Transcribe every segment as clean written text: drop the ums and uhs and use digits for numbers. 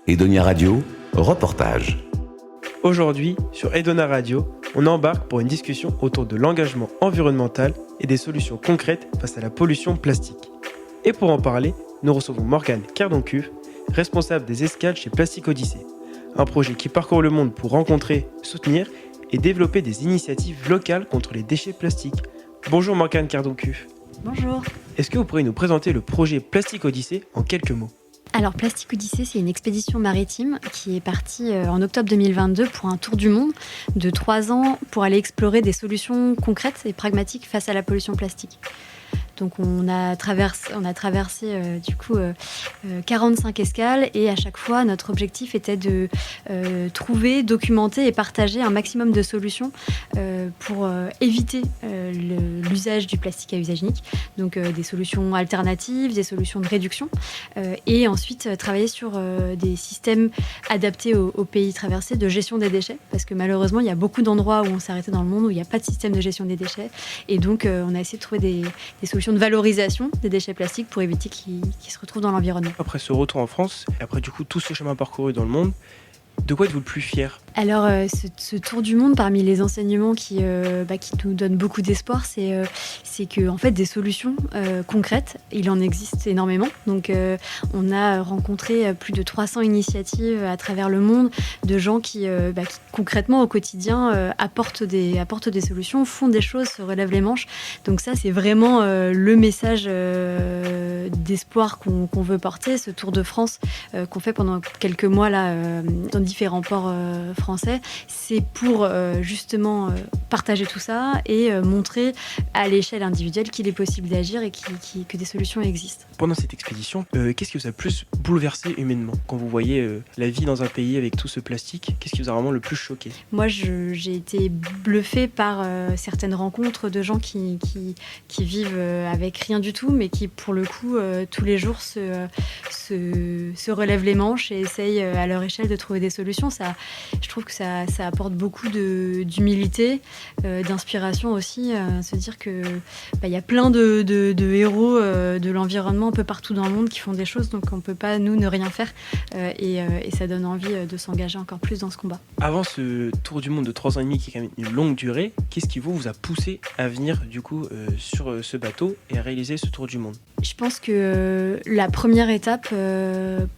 Edonia Radio, reportage. Aujourd'hui, sur Edonia Radio, on embarque pour une discussion autour de l'engagement environnemental et des solutions concrètes face à la pollution plastique. Et pour en parler, nous recevons Morgane Cardoncuve, responsable des escales chez Plastic Odyssée, un projet qui parcourt le monde pour rencontrer, soutenir et développer des initiatives locales contre les déchets plastiques. Bonjour Morgane Cardoncuve. Bonjour. Est-ce que vous pourriez nous présenter le projet Plastic Odyssée en quelques mots ? Alors Plastic Odyssée, c'est une expédition maritime qui est partie en octobre 2022 pour un tour du monde de 3 ans pour aller explorer des solutions concrètes et pragmatiques face à la pollution plastique. Donc on a traversé 45 escales et à chaque fois notre objectif était de trouver, documenter et partager un maximum de solutions pour éviter l'usage du plastique à usage unique. Donc des solutions alternatives, des solutions de réduction et ensuite travailler sur des systèmes adaptés aux pays traversés de gestion des déchets parce que malheureusement il y a beaucoup d'endroits où on s'est arrêté dans le monde où il n'y a pas de système de gestion des déchets et donc on a essayé de trouver des solutions de valorisation des déchets plastiques pour éviter qu'ils se retrouvent dans l'environnement. Après ce retour en France, et après du coup tout ce chemin parcouru dans le monde, de quoi êtes-vous le plus fier ? Alors, ce tour du monde, parmi les enseignements qui nous donnent beaucoup d'espoir, c'est que en fait, des solutions concrètes, il en existe énormément. Donc, on a rencontré plus de 300 initiatives à travers le monde de gens qui concrètement, au quotidien, apportent des solutions, font des choses, se relèvent les manches. Donc ça, c'est vraiment le message d'espoir qu'on veut porter. Ce Tour de France qu'on fait pendant quelques mois là, dans différents ports français, c'est pour justement partager tout ça et montrer à l'échelle individuelle qu'il est possible d'agir et que des solutions existent. Pendant cette expédition, qu'est-ce qui vous a le plus bouleversé humainement ? Quand vous voyez la vie dans un pays avec tout ce plastique, qu'est-ce qui vous a vraiment le plus choqué ? Moi, j'ai été bluffée par certaines rencontres de gens qui vivent avec rien du tout, mais qui, pour le coup, tous les jours se relèvent les manches et essayent à leur échelle de trouver des solutions. Je trouve que ça apporte beaucoup d'humilité, d'inspiration aussi, se dire que y a plein de héros de l'environnement un peu partout dans le monde qui font des choses, donc on ne peut pas, nous, ne rien faire. Et ça donne envie de s'engager encore plus dans ce combat. Avant ce tour du monde de 3 ans et demi qui est quand même une longue durée, qu'est-ce qui vous a poussé à venir du coup sur ce bateau et à réaliser ce tour du monde ? Je pense que la première étape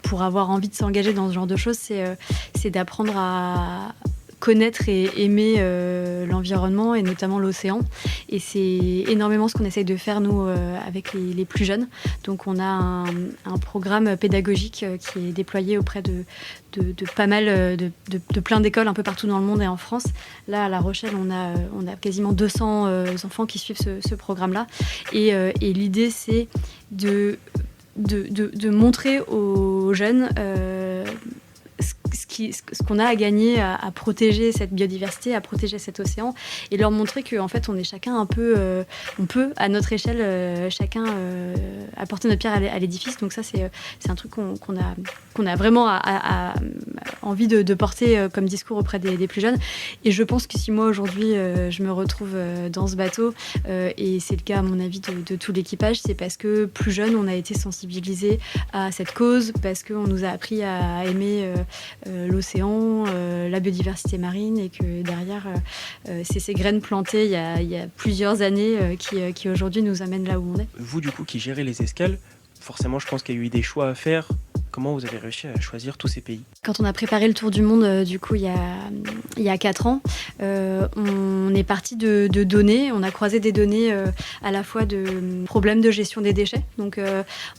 pour avoir envie de s'engager dans ce genre de choses, c'est d'apprendre à connaître et aimer l'environnement et notamment l'océan. Et c'est énormément ce qu'on essaye de faire, nous, avec les plus jeunes. Donc on a un programme pédagogique qui est déployé auprès de pas mal de plein d'écoles un peu partout dans le monde et en France. Là, à La Rochelle, on a quasiment 200 enfants qui suivent ce programme-là. Et l'idée, c'est de montrer aux jeunes ce qu'on a à gagner à protéger cette biodiversité, à protéger cet océan et leur montrer qu'en fait on est chacun un peu, on peut à notre échelle chacun apporter notre pierre à l'édifice. Donc ça c'est un truc qu'on a vraiment envie de porter comme discours auprès des plus jeunes. Et je pense que si moi aujourd'hui je me retrouve dans ce bateau et c'est le cas à mon avis de tout l'équipage, c'est parce que plus jeune on a été sensibilisés à cette cause, parce qu'on nous a appris à aimer l'océan, la biodiversité marine et que derrière c'est ces graines plantées il y a plusieurs années qui aujourd'hui nous amènent là où on est. Vous du coup qui gérez les escales, forcément je pense qu'il y a eu des choix à faire. Comment vous avez réussi à choisir tous ces pays ? Quand on a préparé le tour du monde, du coup, il y a 4 ans, on est parti de données. On a croisé des données à la fois de problèmes de gestion des déchets. Donc,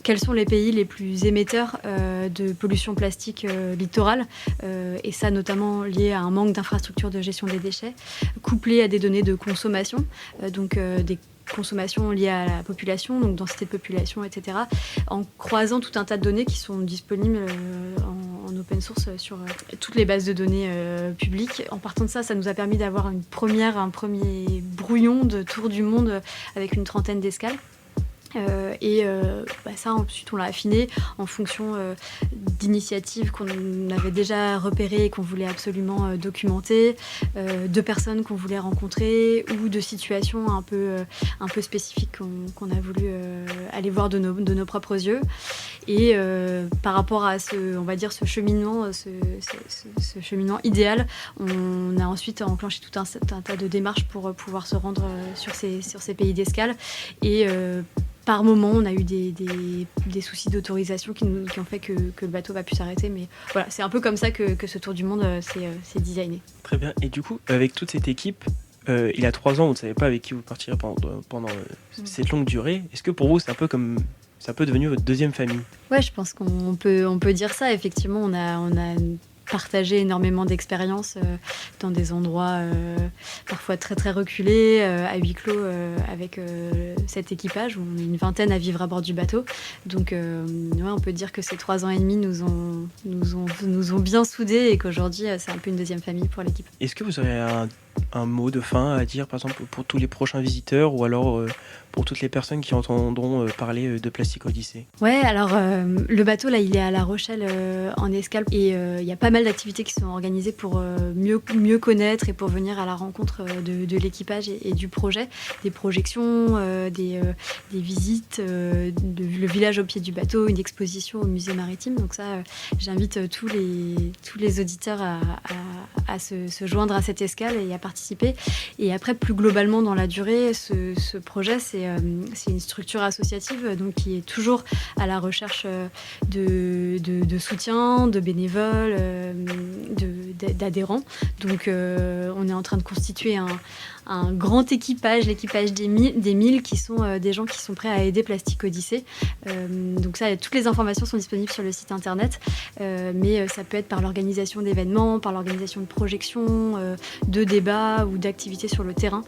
quels sont les pays les plus émetteurs de pollution plastique littorale et ça, notamment lié à un manque d'infrastructures de gestion des déchets, couplé à des données de consommation, donc des consommation liée à la population, donc densité de population, etc., en croisant tout un tas de données qui sont disponibles en open source sur toutes les bases de données publiques. En partant de ça, ça nous a permis d'avoir un premier brouillon de tour du monde avec une 30aine d'escales. Ça, ensuite, on l'a affiné en fonction d'initiatives qu'on avait déjà repérées et qu'on voulait absolument documenter, de personnes qu'on voulait rencontrer ou de situations un peu spécifiques qu'on a voulu aller voir de nos propres yeux. Et par rapport à ce cheminement, ce cheminement idéal, on a ensuite enclenché tout un tas de démarches pour pouvoir se rendre sur ces pays d'escale. Et par moment, on a eu des soucis d'autorisation qui ont fait que le bateau va plus s'arrêter. Mais voilà, c'est un peu comme ça que ce tour du monde s'est designé. Très bien. Et du coup, avec toute cette équipe, il y a 3 ans, vous ne savez pas avec qui vous partirez pendant cette longue durée. Est-ce que pour vous, c'est un peu devenu votre deuxième famille ? Ouais, je pense qu'on peut dire ça. Effectivement, on a partagé énormément d'expériences dans des endroits parfois très très reculés, à huis clos avec cet équipage où on est une vingtaine à vivre à bord du bateau. Donc on peut dire que ces 3 ans et demi nous ont bien soudés et qu'aujourd'hui c'est un peu une deuxième famille pour l'équipe. Est-ce que vous aurez un mot de fin à dire, par exemple, pour tous les prochains visiteurs ou alors pour toutes les personnes qui entendront parler de Plastic Odyssey ? Ouais, alors le bateau, là, il est à La Rochelle en escale et il y a pas mal d'activités qui sont organisées pour mieux connaître et pour venir à la rencontre de l'équipage et du projet. Des projections, des visites, le village au pied du bateau, une exposition au musée maritime. Donc ça, j'invite tous les auditeurs à se joindre à cette escale et à participer. Et après, plus globalement dans la durée, ce projet, c'est une structure associative donc, qui est toujours à la recherche de soutien, de bénévoles, d'adhérents. Donc on est en train de constituer un grand équipage, l'équipage des 1000 qui sont des gens qui sont prêts à aider Plastic Odyssey. Donc ça, toutes les informations sont disponibles sur le site internet, mais ça peut être par l'organisation d'événements, par l'organisation de projections, de débats ou d'activités sur le terrain.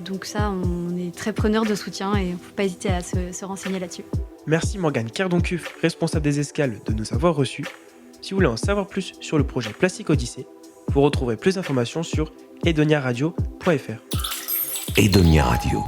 Donc ça, on est très preneur de soutien et il ne faut pas hésiter à se renseigner là-dessus. Merci Morgane Cardoncuff, responsable des escales, de nous avoir reçus. Si vous voulez en savoir plus sur le projet Plastic Odyssey, vous retrouverez plus d'informations sur edoniaradio.fr. Edonia Radio.